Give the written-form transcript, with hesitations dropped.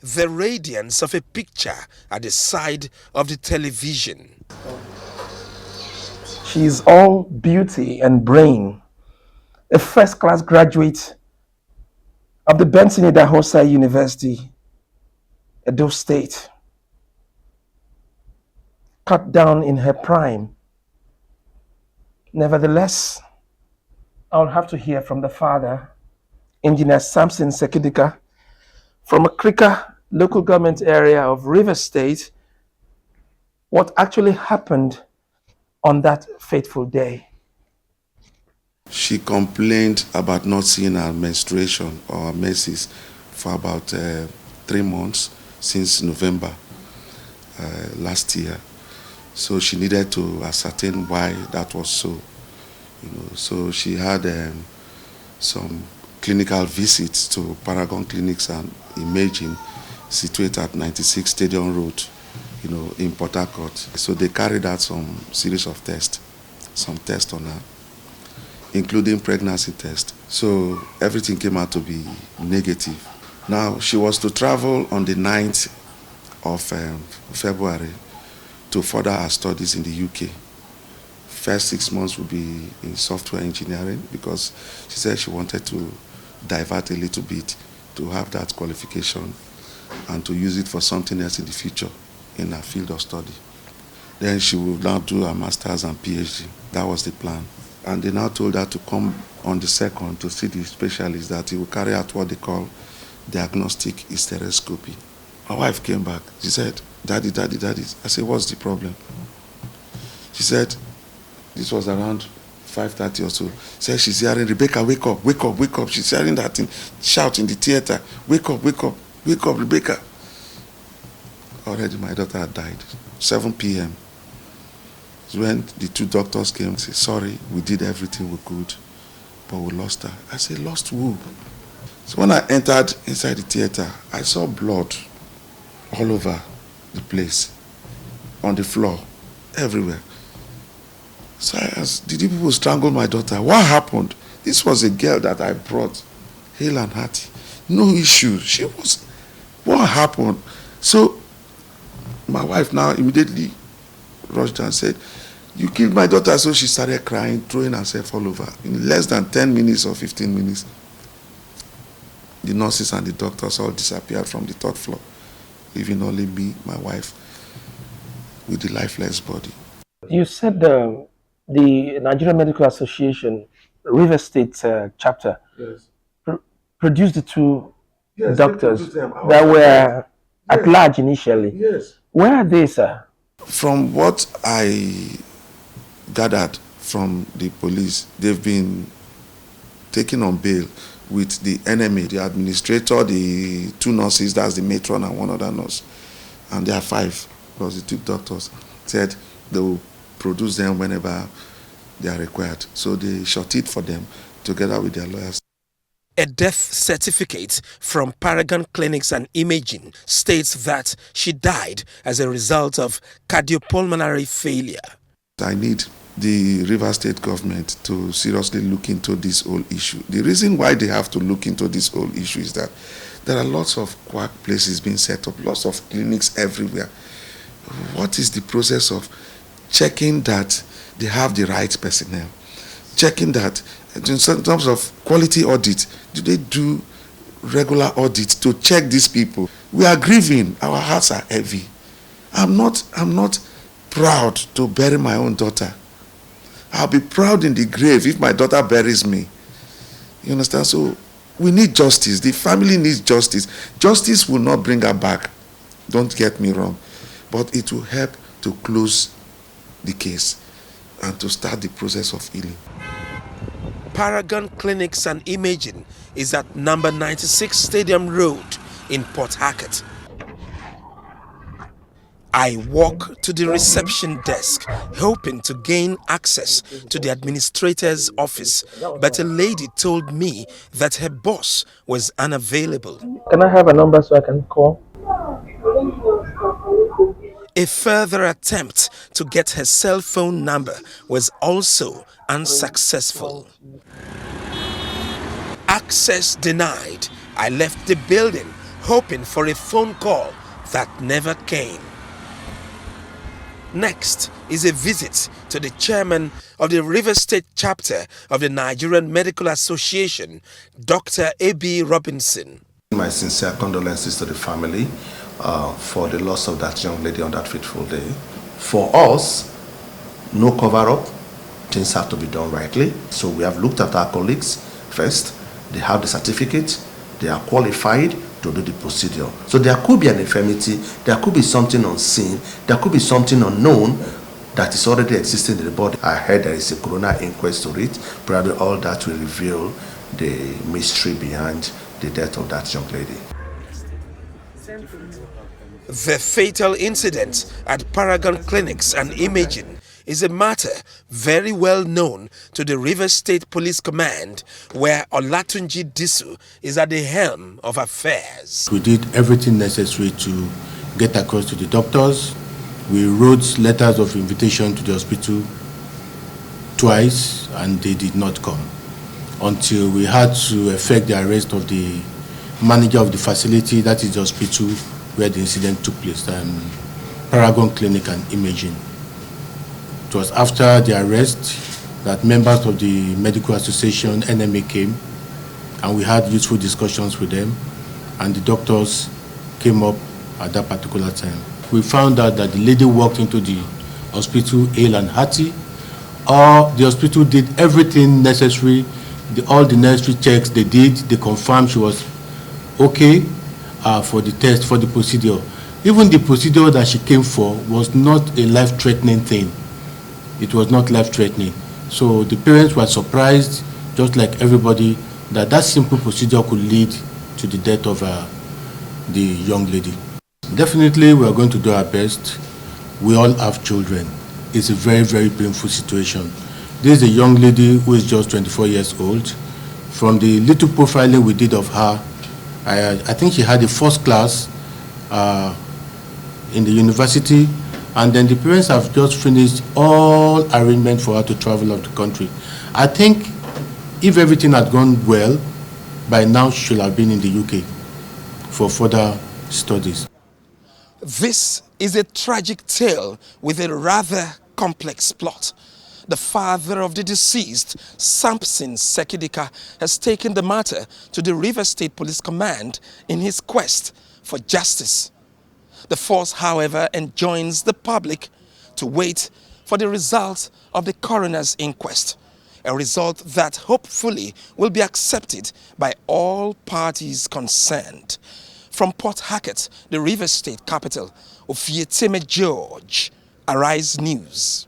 the radiance of a picture at the side of the television. She is all beauty and brain, a first-class graduate of the Benson Idahosa University, Edo State, cut down in her prime. Nevertheless, I'll have to hear from the father, Engineer Samson Sekidika, from a Krika local government area of River State, what actually happened on that fateful day. She complained about not seeing her menstruation or her menses for about 3 months since November last year. So she needed to ascertain why that was so. So she had some clinical visits to Paragon Clinics and Imaging situated at 96 Stadium Road, in Port Harcourt. So they carried out some series of tests, some tests on her, including pregnancy test. So everything came out to be negative. Now she was to travel on the 9th of February to further her studies in the UK. First 6 months would be in software engineering because she said she wanted to divert a little bit to have that qualification and to use it for something else in the future in her field of study. Then she would now do her master's and PhD. That was the plan. And they now told her to come on the 2nd to see the specialist, that he will carry out what they call diagnostic hysteroscopy. My wife came back. She said, Daddy. I said, what's the problem? She said, this was around 5:30 or so. She said she's hearing, Rebecca, wake up. She's hearing that thing shout in the theater, wake up, Rebecca. Already my daughter had died. 7 p.m. When the 2 doctors came and said, sorry, we did everything we could, but we lost her. I said, lost who? So when I entered inside the theater, I saw blood all over the place, on the floor, everywhere. So I asked, did you people strangle my daughter? What happened? This was a girl that I brought, hale and hearty. No issue. What happened? So my wife now immediately rushed and said, you killed my daughter. So she started crying, throwing herself all over. In less than 10 minutes or 15 minutes, the nurses and the doctors all disappeared from the 3rd floor, leaving only me, my wife, with the lifeless body. You said the Nigerian Medical Association, River State chapter, Yes. produced the 2 Yes, doctors that were at large initially. Yes. Where are they, sir? From what I gathered from the police, they've been taken on bail with the enemy, the administrator, the 2 nurses, that's the matron and 1 other nurse. And there are 5, plus the 2 doctors, said they will produce them whenever they are required. So they shot it for them together with their lawyers. A death certificate from Paragon Clinics and Imaging states that she died as a result of cardiopulmonary failure. I need the River State government to seriously look into this whole issue. The reason why they have to look into this whole issue is that there are lots of quack places being set up, lots of clinics everywhere. What is the process of checking that they have the right personnel? Checking that in terms of quality audit, do they do regular audits to check these people? We are grieving, our hearts are heavy. I'm not proud to bury my own daughter. I'll be proud in the grave if my daughter buries me. You understand? So we need justice. The family needs justice. Justice will not bring her back. Don't get me wrong. But it will help to close the case and to start the process of healing. Paragon Clinics and Imaging is at number 96 Stadium Road in Port Harcourt. I walk to the reception desk, hoping to gain access to the administrator's office, but a lady told me that her boss was unavailable. Can I have a number so I can call? A further attempt to get her cell phone number was also unsuccessful. Access denied. I left the building, hoping for a phone call that never came. Next is a visit to the chairman of the Rivers State chapter of the Nigerian Medical Association, Dr. A.B. Robinson. My sincere condolences to the family for the loss of that young lady on that fateful day. For us, no cover-up, things have to be done rightly. So we have looked at our colleagues first. They have the certificate, they are qualified to do the procedure. So there could be an infirmity, there could be something unseen, there could be something unknown that is already existing in the body. I heard there is a coroner inquest to it. Probably all that will reveal the mystery behind the death of that young lady. The fatal incident at Paragon Clinics and Imaging is a matter very well known to the Rivers State Police Command, where Olatunji Disu is at the helm of affairs. We did everything necessary to get across to the doctors. We wrote letters of invitation to the hospital twice, and they did not come until we had to effect the arrest of the manager of the facility, that is the hospital where the incident took place, Paragon Clinic and Imaging. It was after the arrest that members of the Medical Association, NMA, came, and we had useful discussions with them, and the doctors came up at that particular time. We found out that the lady walked into the hospital ill and hearty. The hospital did everything necessary, all the necessary checks they did. They confirmed she was okay for the test, for the procedure. Even the procedure that she came for was not a life-threatening thing. It was not life-threatening. So the parents were surprised, just like everybody, that that simple procedure could lead to the death of the young lady. Definitely, we are going to do our best. We all have children. It's a very, very painful situation. This is a young lady who is just 24 years old. From the little profiling we did of her, I think she had a first class in the university, and then the parents have just finished all arrangements for her to travel out the country. I think if everything had gone well, by now she should have been in the UK for further studies. This is a tragic tale with a rather complex plot. The father of the deceased, Samson Sekidika, has taken the matter to the Rivers State Police Command in his quest for justice. The force, however, enjoins the public to wait for the result of the coroner's inquest, a result that hopefully will be accepted by all parties concerned. From Port Harcourt, the Rivers State capital, Ofieteme George, Arise News.